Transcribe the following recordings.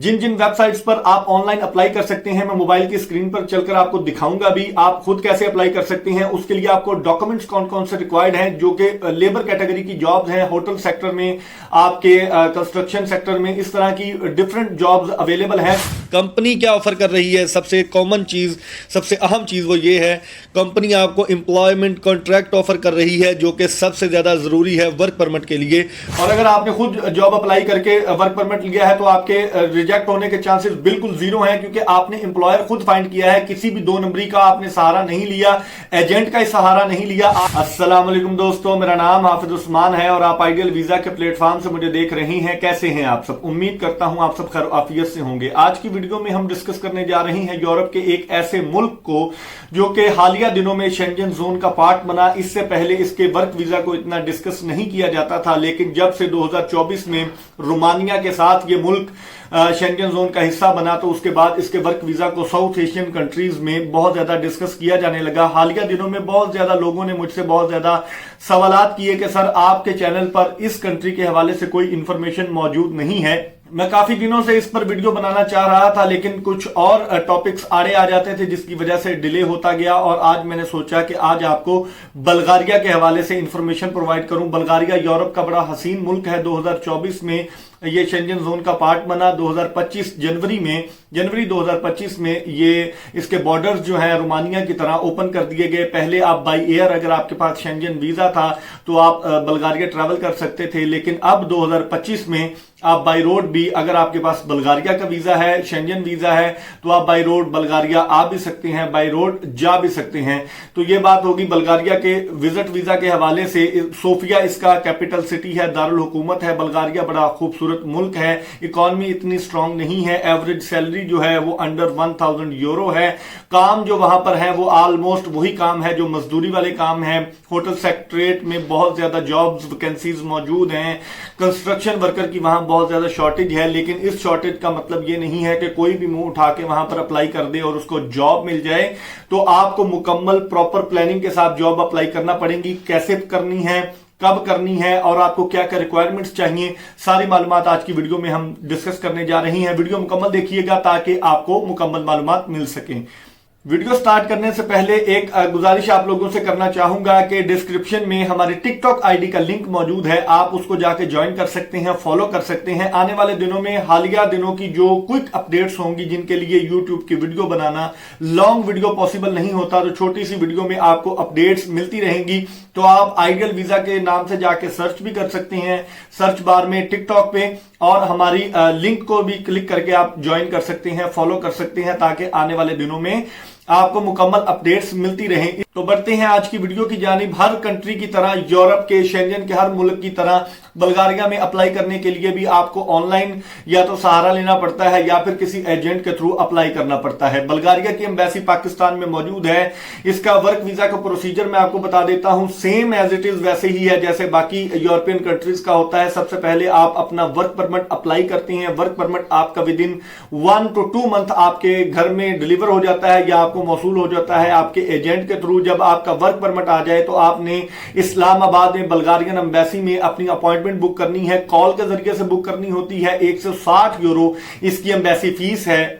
जिन जिन websites पर आप online apply कर सकते हैं मैं मोबाइल की स्क्रीन पर चलकर आपको दिखाऊंगा भी। आप खुद कैसे अप्लाई कर सकते हैं, उसके लिए आपको डॉक्यूमेंट्स कौन कौन से रिक्वायर्ड हैं, जो कि लेबर कैटेगरी की जॉब्स हैं, होटल सेक्टर में, आपके कंस्ट्रक्शन सेक्टर में, इस तरह की डिफरेंट जॉब्स अवेलेबल हैं। कंपनी क्या ऑफर कर रही है, सबसे कॉमन चीज, सबसे अहम चीज वो ये है, कंपनी आपको एम्प्लॉयमेंट कॉन्ट्रैक्ट ऑफर कर रही है, जो कि सबसे ज्यादा जरूरी है वर्क परमिट के लिए। और अगर आपने खुद जॉब अप्लाई करके वर्क परमिट लिया है तो आपके रिजेक्ट होने के चांसेस बिल्कुल जीरो हैं, क्योंकि आपने एम्प्लॉयर खुद फाइंड किया है, किसी भी दो नंबरी का आपने सहारा नहीं लिया, एजेंट का सहारा नहीं लिया। अस्सलाम वालेकुम दोस्तों, मेरा नाम हाफिज उस्मान है और आप आइडियल वीजा के प्लेटफॉर्म से मुझे देख रही हैं। कैसे हैं आप सब? उम्मीद करता हूं आप सब खैर आफियत से होंगे। आज की वीडियो में हम डिस्कस करने जा रहे हैं यूरोप के एक ऐसे मुल्क को जो कि हालिया दिनों में शेंजन जोन का पार्ट बना। इससे पहले इसके वर्क वीजा को इतना डिस्कस नहीं किया जाता था, लेकिन जब से 2024 में रोमानिया के साथ ये मुल्क शेंजन जोन का हिस्सा बना तो उसके बाद इसके वर्क वीजा को साउथ एशियन कंट्रीज में बहुत ज्यादा डिस्कस किया जाने लगा। हालिया दिनों में बहुत ज्यादा लोगों ने मुझसे बहुत ज्यादा सवालात किए कि सर आपके चैनल पर इस कंट्री के हवाले से कोई इंफॉर्मेशन मौजूद नहीं है। मैं काफी दिनों से इस पर वीडियो बनाना चाह रहा था, लेकिन कुछ और टॉपिक्स आड़े आ जाते थे जिसकी वजह से डिले होता गया। और आज मैंने सोचा कि आज आपको बल्गारिया के हवाले से इंफॉर्मेशन प्रोवाइड करूं। बल्गारिया यूरोप का बड़ा हसीन मुल्क है। 2024 में ये शेंजन जोन का पार्ट बना। 2025 जनवरी 2025 में ये इसके बॉर्डर्स जो है रोमानिया की तरह ओपन कर दिए गए। पहले आप बाई एयर, अगर आपके पास शेंजन वीजा था तो आप बल्गारिया ट्रैवल कर सकते थे, लेकिन अब 2025 में आप बाई रोड भी, अगर आपके पास बल्गारिया का वीजा है, शेंजन वीजा है, तो आप बाई रोड बल्गारिया आ भी सकते हैं, बाई रोड जा भी सकते हैं। तो ये बात होगी बल्गारिया के विजिट वीजा के हवाले से। सोफिया इसका कैपिटल सिटी है, दारुल हुकूमत है। बल्गारिया बड़ा खूबसूरत मुल्क है। इकॉनमी इतनी स्ट्रांग नहीं है। एवरेज सैलरी जो है वो अंडर 1000 यूरो है। काम जो वहां पर है वो ऑलमोस्ट वही काम है जो मजदूरी वाले काम है। होटल सेक्टरेट में बहुत ज्यादा जॉब्स वैकेंसीज मौजूद हैं। कंस्ट्रक्शन वर्कर की वहां बहुत ज्यादा शॉर्टेज है, लेकिन इस शॉर्टेज का मतलब ये नहीं है कि कोई भी मुंह उठा के वहां पर अप्लाई कर दे और उसको जॉब मिल जाए। तो आपको मुकम्मल प्रॉपर प्लानिंग के साथ जॉब अप्लाई करना पड़ेगी। कैसे करनी है, कब करनी है और आपको क्या क्या रिक्वायरमेंट्स चाहिए, सारी मालूमात आज की वीडियो में हम डिस्कस करने जा रही हैं। वीडियो मुकम्मल देखिएगा ताकि आपको मुकम्मल मालूमात मिल सके। वीडियो स्टार्ट करने से पहले एक गुजारिश आप लोगों से करना चाहूंगा कि डिस्क्रिप्शन में हमारी टिकटॉक आईडी का लिंक मौजूद है। आप उसको जाके ज्वाइन कर सकते हैं, फॉलो कर सकते हैं। आने वाले दिनों में हालिया दिनों की जो क्विक अपडेट्स होंगी, जिनके लिए यूट्यूब की वीडियो बनाना लॉन्ग वीडियो पॉसिबल नहीं होता, तो छोटी सी वीडियो में आपको अपडेट्स मिलती रहेंगी। तो आप आइडियल वीजा के नाम से जाके सर्च भी कर सकते हैं सर्च बार में टिकटॉक पे, और हमारी लिंक को भी क्लिक करके आप ज्वाइन कर सकते हैं, फॉलो कर सकते हैं, ताकि आने वाले दिनों में आपको मुकम्मल अपडेट्स मिलती रहें। तो बढ़ते हैं आज की वीडियो की जानिब। हर कंट्री की तरह, यूरोप के, शेंजन के हर मुल्क की तरह बल्गारिया में अप्लाई करने के लिए भी आपको ऑनलाइन या तो सहारा लेना पड़ता है या फिर किसी एजेंट के थ्रू अप्लाई करना पड़ता है। बल्गारिया की एम्बेसी पाकिस्तान में मौजूद है। इसका वर्क वीजा का प्रोसीजर मैं आपको बता देता हूं, सेम एज इट इज वैसे ही है जैसे बाकी यूरोपियन कंट्रीज का होता है। सबसे पहले आप अपना वर्क परमिट अप्लाई करते हैं। वर्क परमिट आपका विद इन 1 to 2 मंथ आपके घर में डिलीवर हो जाता है या आपको मौसूल हो जाता है आपके एजेंट के थ्रू। जब आपका वर्क परमिट आ जाए तो आपने इस्लामाबाद में बल्गारियन एम्बेसी में अपनी अपॉइंटमेंट बुक करनी है। कॉल के जरिए से बुक करनी होती है। 160 यूरो इसकी एम्बेसी फीस है।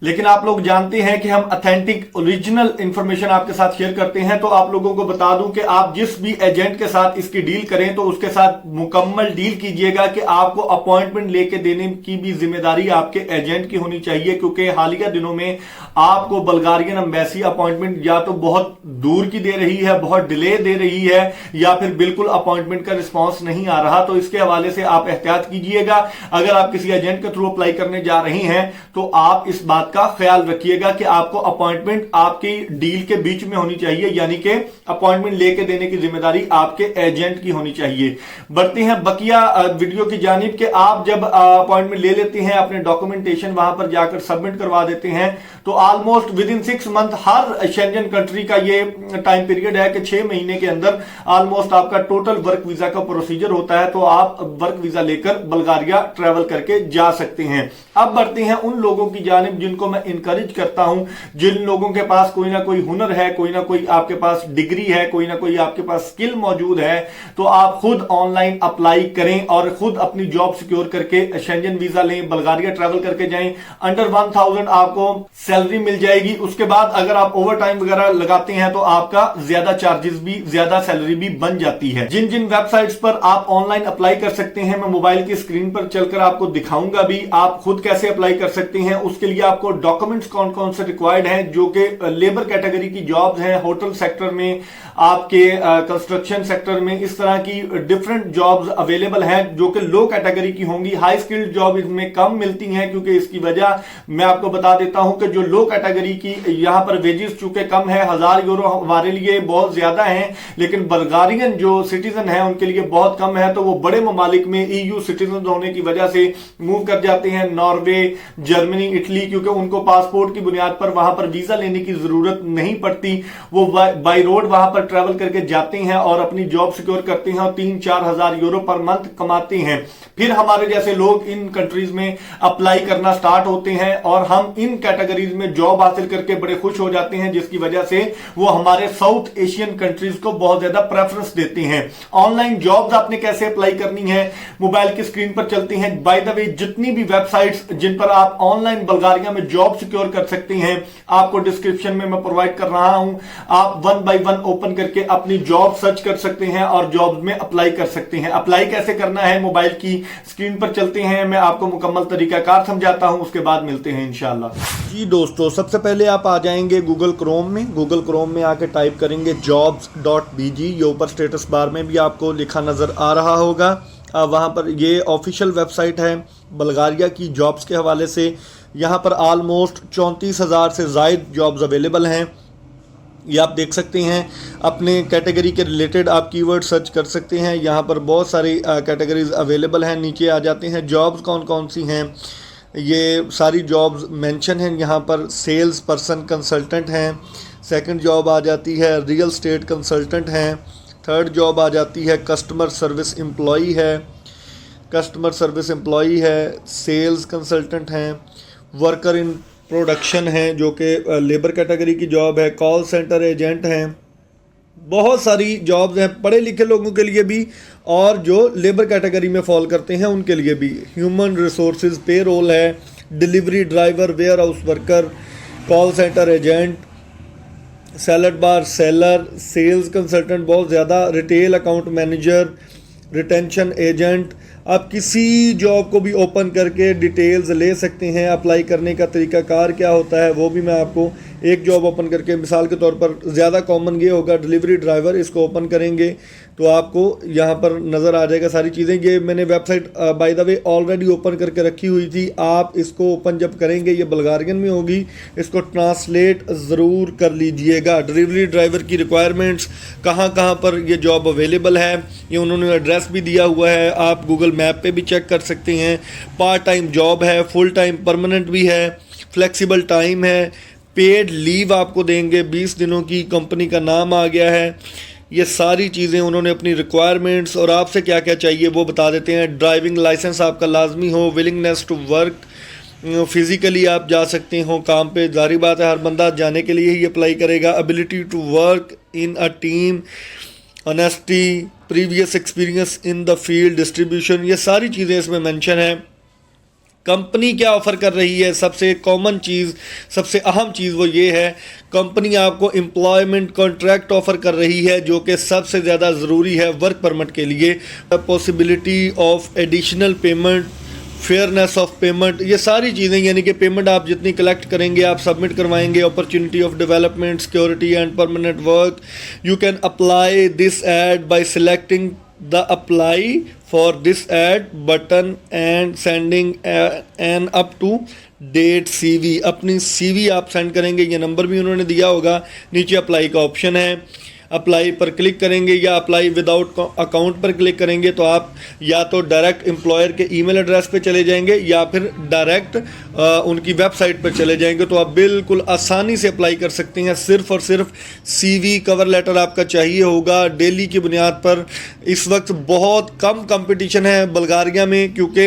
लेकिन आप लोग जानते हैं कि हम ऑथेंटिक ओरिजिनल इंफॉर्मेशन आपके साथ शेयर करते हैं। तो आप लोगों को बता दूं कि आप जिस भी एजेंट के साथ इसकी डील करें तो उसके साथ मुकम्मल डील कीजिएगा कि आपको अपॉइंटमेंट लेके देने की भी जिम्मेदारी आपके एजेंट की होनी चाहिए, क्योंकि हालिया दिनों में आपको बल्गारियन एम्बेसी अपॉइंटमेंट या तो बहुत दूर की दे रही है, बहुत डिले दे रही है, या फिर बिल्कुल अपॉइंटमेंट का रिस्पॉन्स नहीं आ रहा। तो इसके हवाले से आप एहतियात कीजिएगा। अगर आप किसी एजेंट के थ्रू अप्लाई करने जा रही हैं तो आप इस बात का ख्याल रखिएगा कि आपको अपॉइंटमेंट आपकी डील के बीच में होनी चाहिए, यानी कि अपॉइंटमेंट लेके देने की जिम्मेदारी आपके एजेंट की होनी चाहिए। बढ़ते हैं बकिया वीडियो की जानिब कि आप जब अपॉइंटमेंट ले लेते हैं, अपने डॉक्यूमेंटेशन वहां पर जाकर सबमिट करवा देते हैं, तो ऑलमोस्ट विद इन 6 मंथ हर शेंजन कंट्री का ये टाइम पीरियड है कि 6 महीने के अंदर ऑलमोस्ट आपका टोटल वर्क वीजा का प्रोसीजर होता है। तो आप वर्क वीजा लेकर बल्गारिया ट्रेवल करके जा सकते हैं। अब बढ़ते हैं उन लोगों की जानिब जिनको मैं इनकरेज करता हूं, जिन लोगों के पास कोई ना कोई हुनर है, कोई ना कोई आपके पास डिग्री है, कोई ना कोई आपके पास स्किल मौजूद है, तो आप खुद ऑनलाइन अप्लाई करें और खुद अपनी जॉब सिक्योर करके शेंजन वीजा लें, बुल्गारिया ट्रैवल करके जाएं। अंडर 1000 आपको सैलरी मिल जाएगी। उसके बाद अगर आप ओवर टाइम वगैरह लगाते हैं तो आपका ज्यादा चार्जेस भी, ज्यादा सैलरी भी बन जाती है। जिन जिन वेबसाइट्स पर आप ऑनलाइन अप्लाई कर सकते हैं मैं मोबाइल की स्क्रीन पर चलकर आपको दिखाऊंगा भी। आप खुद कैसे अप्लाई कर सकते हैं, उसके लिए आपको डॉक्यूमेंट्स कौन कौन से रिक्वायर्ड हैं, जो कि लेबर कैटेगरी की जॉब्स हैं, होटल सेक्टर में, आपके कंस्ट्रक्शन सेक्टर में, इस तरह की डिफरेंट जॉब्स अवेलेबल हैं जो कि लो कैटेगरी की होंगी। हाई स्किल्ड जॉब इसमें कम मिलती हैं, क्योंकि इसकी वजह मैं आपको बता देता हूं कि जो लो कैटेगरी की यहां पर वेजेस चूंकि कम है, 1000 यूरो हमारे लिए बहुत ज्यादा है, लेकिन बल्गारियन जो सिटीजन है उनके लिए बहुत कम है। तो वो बड़े ममालिक में ईयू सिटीजन होने की वजह से मूव कर जाते हैं, नॉर्वे, जर्मनी, इटली, क्योंकि उनको पासपोर्ट की बुनियाद पर वहां पर वीजा लेने की जरूरत नहीं पड़ती। वो बाय रोड वहां पर ट्रैवल करके जाते हैं और अपनी जॉब सिक्योर करते हैं और 3-4 हजार यूरो पर मंथ कमाते हैं। फिर हमारे जैसे लोग इन कंट्रीज में अप्लाई करना स्टार्ट होते हैं और हम इन कैटेगरीज में जॉब हासिल करके बड़े खुश हो जाते हैं, जिसकी वजह से वो हमारे साउथ एशियन कंट्रीज को बहुत ज्यादा प्रेफरेंस देते हैं। ऑनलाइन जॉब्स आपने कैसे अप्लाई करनी है, मोबाइल की स्क्रीन पर चलती हैं। बाय द वे, जितनी भी वेबसाइट्स जिन पर आप ऑनलाइन बुल्गारिया में जॉब सिक्योर कर सकते हैं, आपको डिस्क्रिप्शन में मैं प्रोवाइड कर रहा हूं। आप 1 बाय 1 ओपन करके अपनी जॉब सर्च कर सकते हैं और जॉब में अप्लाई कर सकते हैं। अप्लाई कैसे करना है, मोबाइल की स्क्रीन पर चलते हैं, मैं आपको मुकम्मल तरीकाकार समझाता हूं, उसके बाद मिलते हैं इंशाल्लाह। जी दोस्तों, सबसे पहले आप आ जाएंगे गूगल क्रोम में। गूगल क्रोम में आके टाइप करेंगे jobs.bg। ये ऊपर स्टेटस बार में भी आपको लिखा नजर आ रहा होगा। वहाँ पर ये ऑफिशियल वेबसाइट है बुल्गारिया की जॉब्स के हवाले से। यहाँ पर ऑलमोस्ट 34,000 से ज़ायद जॉब्स अवेलेबल हैं। ये आप देख सकते हैं। अपने कैटेगरी के रिलेटेड आप कीवर्ड सर्च कर सकते हैं। यहाँ पर बहुत सारी कैटेगरीज अवेलेबल हैं। नीचे आ जाते हैं जॉब्स कौन कौन सी हैं, ये सारी जॉब्स मेंशन हैं यहाँ पर। सेल्स पर्सन कंसल्टेंट हैं। सेकंड जॉब आ जाती है रियल स्टेट कंसल्टेंट हैं। थर्ड जॉब आ जाती है कस्टमर सर्विस एम्प्लॉई है। कस्टमर सर्विस एम्प्लॉई है। सेल्स कंसल्टेंट हैं। वर्कर इन प्रोडक्शन है जो कि लेबर कैटेगरी की जॉब है। कॉल सेंटर एजेंट हैं। बहुत सारी जॉब्स हैं पढ़े लिखे लोगों के लिए भी और जो लेबर कैटेगरी में फॉल करते हैं उनके लिए भी। ह्यूमन रिसोर्सेज पे रोल है। Delivery driver, warehouse worker, call centre agent, salad bar seller, sales consultant बहुत ज़्यादा, retail account manager, retention agent. आप किसी जॉब को भी ओपन करके डिटेल्स ले सकते हैं। अप्लाई करने का तरीकाकार क्या होता है वो भी मैं आपको, एक जॉब ओपन करके मिसाल के तौर पर ज़्यादा कॉमन ये होगा डिलीवरी ड्राइवर, इसको ओपन करेंगे तो आपको यहाँ पर नज़र आ जाएगा सारी चीज़ें। ये मैंने website by the way already open करके रखी हुई थी। आप इसको ओपन जब करेंगे ये बुल्गारियन में होगी, इसको ट्रांसलेट ज़रूर कर लीजिएगा। डिलीवरी ड्राइवर की रिक्वायरमेंट्स कहाँ कहाँ पर ये जॉब अवेलेबल है ये उन्होंने एड्रेस भी दिया हुआ है। आप गूगल मैप पे भी चेक कर सकते हैं। पार्ट टाइम जॉब है, फुल टाइम परमानेंट भी है, फ्लेक्सिबल टाइम है, पेड लीव आपको देंगे 20 दिनों की, कंपनी का नाम आ गया है। ये सारी चीज़ें उन्होंने अपनी रिक्वायरमेंट्स और आपसे क्या क्या चाहिए वो बता देते हैं। ड्राइविंग लाइसेंस आपका लाजमी हो, विलिंगनेस टू वर्क, फिज़िकली आप जा सकते हो काम पे, जारी बात है हर बंदा जाने के लिए ही अप्लाई करेगा। Ability to work in a team, honesty, previous experience in the field, distribution, ये सारी चीज़ें इसमें मेंशन है। कंपनी क्या ऑफ़र कर रही है, सबसे कॉमन चीज़, सबसे अहम चीज़ वो ये है, कंपनी आपको एम्प्लॉयमेंट कॉन्ट्रैक्ट ऑफ़र कर रही है जो कि सबसे ज़्यादा ज़रूरी है वर्क परमिट के लिए। Possibility of additional payment, fairness of payment, ये सारी चीज़ें, यानी कि पेमेंट आप जितनी कलेक्ट करेंगे आप सबमिट करवाएंगे। Opportunity of development, security and permanent work. You can apply this ad by selecting the apply for this ad button and sending an up to date CV। अपनी CV आप send करेंगे, ये number भी उन्होंने दिया होगा। नीचे अप्लाई का ऑप्शन है। अप्लाई पर क्लिक करेंगे या अप्लाई विदाउट अकाउंट पर क्लिक करेंगे तो आप या तो डायरेक्ट एम्प्लॉयर के ईमेल एड्रेस पे चले जाएंगे या फिर डायरेक्ट उनकी वेबसाइट पर चले जाएंगे तो आप बिल्कुल आसानी से अप्लाई कर सकते हैं। सिर्फ और सिर्फ CV कवर लेटर आपका चाहिए होगा डेली की बुनियाद पर। इस वक्त बहुत कम कंपटीशन है बुल्गारिया में, क्योंकि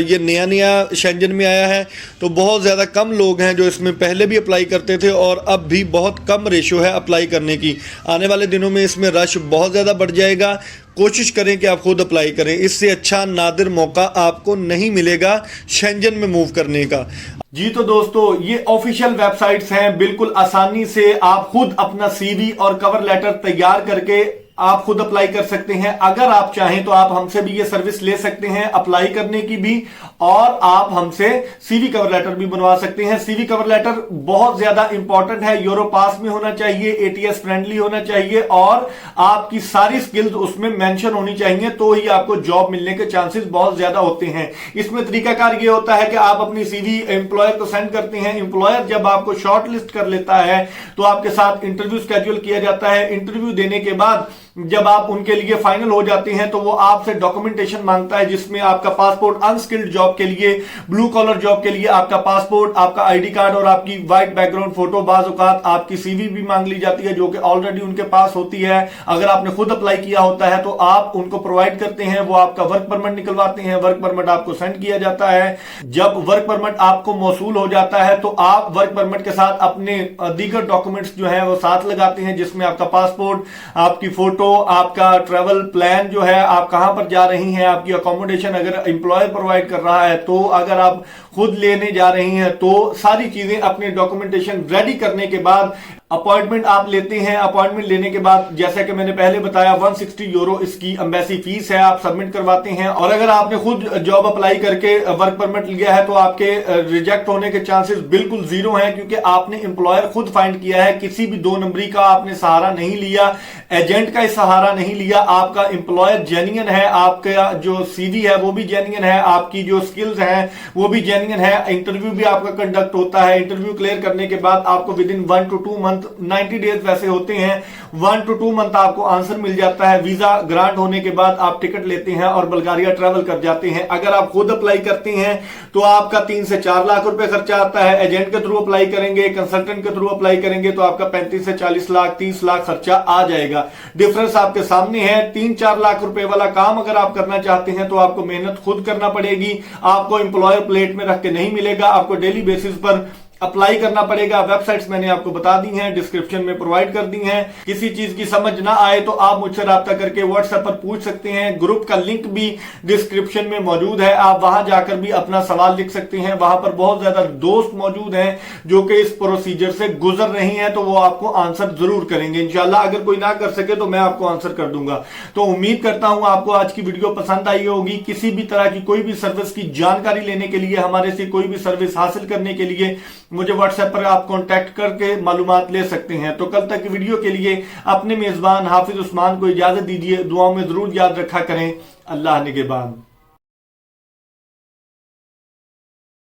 ये नया नया शेंजन में आया है तो बहुत ज़्यादा कम लोग हैं जो इसमें पहले भी अप्लाई करते थे और अब भी बहुत कम रेशो है अप्लाई करने की। आने वाले दिनों में इसमें रश बहुत ज़्यादा बढ़ जाएगा। कोशिश करें कि आप खुद अप्लाई करें, इससे अच्छा नादिर मौका आपको नहीं मिलेगा शेंजन में मूव करने का। जी तो दोस्तों, ये ऑफिशियल वेबसाइट्स हैं, बिल्कुल आसानी से आप खुद अपना CV और कवर लेटर तैयार करके आप खुद अप्लाई कर सकते हैं। अगर आप चाहें तो आप हमसे भी ये सर्विस ले सकते हैं अप्लाई करने की भी, और आप हमसे CV कवर लेटर भी बनवा सकते हैं। CV कवर लेटर बहुत ज्यादा इंपॉर्टेंट है, यूरोपास में होना चाहिए, ATS फ्रेंडली होना चाहिए और आपकी सारी स्किल्स उसमें मेंशन होनी चाहिए, तो ही आपको जॉब मिलने के चांसेस बहुत ज्यादा होते हैं। इसमें तरीकाकार ये होता है कि आप अपनी CV एम्प्लॉयर को सेंड करते हैं, एम्प्लॉयर जब आपको शॉर्ट लिस्ट कर लेता है तो आपके साथ इंटरव्यू स्केड्यूल किया जाता है। इंटरव्यू देने के बाद जब आप उनके लिए फाइनल हो जाते हैं तो वो आपसे डॉक्यूमेंटेशन मांगता है, जिसमें आपका पासपोर्ट, अनस्किल्ड जॉब के लिए, ब्लू कॉलर जॉब के लिए आपका पासपोर्ट, आपका ID कार्ड और आपकी व्हाइट बैकग्राउंड फोटो, बाज औकात आपकी CV भी मांग ली जाती है जो कि ऑलरेडी उनके पास होती है। अगर आपने खुद अप्लाई किया होता है तो आप उनको प्रोवाइड करते हैं, वो आपका वर्क परमिट निकलवाते हैं, वर्क परमिट आपको सेंड किया जाता है। जब वर्क परमिट आपको मौसूल हो जाता है तो आप वर्क परमिट के साथ अपने दीगर डॉक्यूमेंट्स जो है वो साथ लगाते हैं, जिसमें आपका पासपोर्ट, आपकी फोटो, आपका ट्रैवल प्लान जो है, आप कहां पर जा रही हैं, आपकी अकोमोडेशन अगर एम्प्लॉयर प्रोवाइड कर रहा है, तो अगर आप खुद लेने जा रही हैं तो सारी चीजें अपने डॉक्यूमेंटेशन रेडी करने के बाद अपॉइंटमेंट आप लेते हैं। अपॉइंटमेंट लेने के बाद जैसा कि मैंने पहले बताया 160 यूरो इसकी एम्बेसी फीस है, आप सबमिट करवाते हैं। और अगर आपने खुद जॉब अप्लाई करके वर्क परमिट लिया है तो आपके रिजेक्ट होने के चांसेस बिल्कुल जीरो हैं, क्योंकि आपने एम्प्लॉयर खुद फाइंड किया है, किसी भी 2 नंबरी का आपने सहारा नहीं लिया, एजेंट का सहारा नहीं लिया। आपका एम्प्लॉयर जेन्युइन है, आपका जो CV है वो भी जेन्युइन है, आपकी जो स्किल्स हैं वो भी जेन्युइन है। इंटरव्यू भी आपका कंडक्ट होता है, इंटरव्यू क्लियर करने के बाद आपको with in 1 to 2 month, 90 days वैसे होते हैं, 1 to 2 मंथ आपको आंसर मिल जाता है। वीजा ग्रांट होने के बाद आप टिकट लेते हैं और बुल्गारिया ट्रैवल कर जाते हैं। अगर आप खुद अप्लाई करते हैं तो आपका 3 से 4 लाख रुपए खर्चा आता है। एजेंट के थ्रू अप्लाई करेंगे, कंसल्टेंट के थ्रू अप्लाई करेंगे तो आपका 35 से 40 लाख, 30 लाख खर्चा आ जाएगा। डिफरेंस आपके सामने है। 3-4 लाख रुपए वाला काम अगर आप करना चाहते हैं तो आपको मेहनत खुद करना पड़ेगी, आपको एम्प्लॉयर प्लेट में रख के नहीं मिलेगा, आपको डेली बेसिस पर अप्लाई करना पड़ेगा। वेबसाइट्स मैंने आपको बता दी हैं, डिस्क्रिप्शन में प्रोवाइड कर दी हैं। किसी चीज की समझ ना आए तो आप मुझसे राब्ता करके व्हाट्सएप पर पूछ सकते हैं। ग्रुप का लिंक भी डिस्क्रिप्शन में मौजूद है, आप वहां जाकर भी अपना सवाल लिख सकते हैं। वहां पर बहुत ज्यादा दोस्त मौजूद हैं जो कि इस प्रोसीजर से गुजर रही हैं, तो वो आपको आंसर जरूर करेंगे इंशाल्लाह। अगर कोई ना कर सके तो मैं आपको आंसर कर दूंगा। तो उम्मीद करता हूं आपको आज की वीडियो पसंद आई होगी। किसी भी तरह की कोई भी सर्विस की जानकारी लेने के लिए, हमारे से कोई भी सर्विस हासिल करने के लिए मुझे व्हाट्सएप पर आप कांटेक्ट करके मालूमात ले सकते हैं। तो कल तक की वीडियो के लिए अपने मेजबान हाफिज उस्मान को इजाजत दीजिए। दुआओं में जरूर याद रखा करें। अल्लाह निगहबान।